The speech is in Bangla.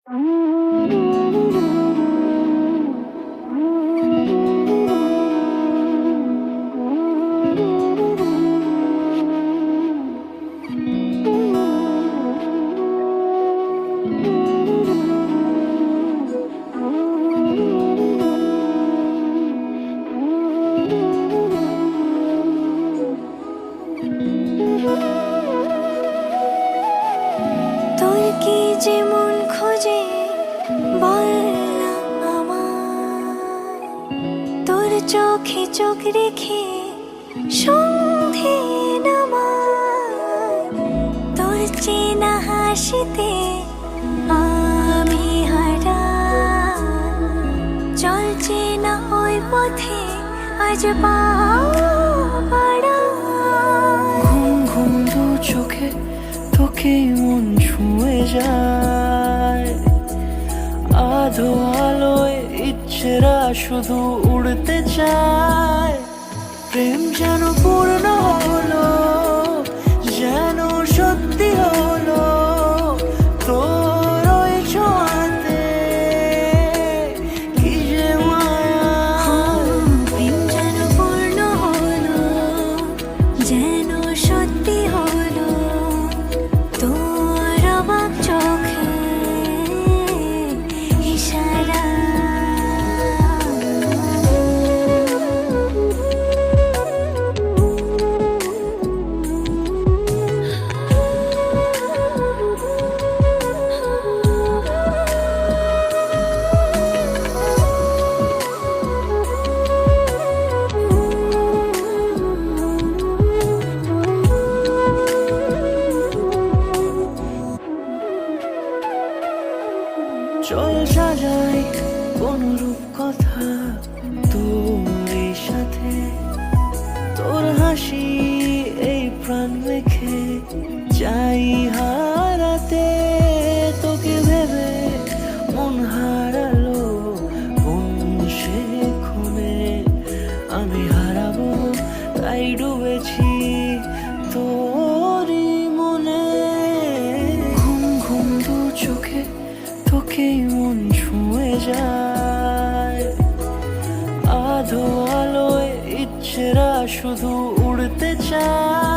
তোর কি যেমন খোঁজে বল না আমায়, তোর চোখে চোখ রেখে সন্ধে নামায়, তোর চেনা হাসিতে আমি হারাই, চল চেনা ওই পথে আজ পা বাড়াই। ঘুম ঘুম দু চোখে তোকেই মন ছুঁয়ে যায়, আধো আলোয় ইচ্ছেরা শুধু উড়তে চায়। প্রেম যেন পূর্ণ হলো, যেন সত্যি হলো, তোর ওই ছোঁয়াতে কি যে মায়া। প্রেম যেন পূর্ণ হলো, যেন সত্যি হলো, তোর অবাক চোখে ইশারা। চল সাজাই কোন রূপকথা তোর এই সাথে, তোর হাসি এই প্রাণ মেখে চাই হারাতে। তোকে ভেবে মন হারালো কোন সে ক্ষণে, আমি হারাবো তাই ডুবেছি তোরই মনে। ঘুম ঘুম দু চোখে তোকেই মন ছুঁয়ে যায়, আধো আলোয় ইচ্ছেরা শুধু উড়তে চায়।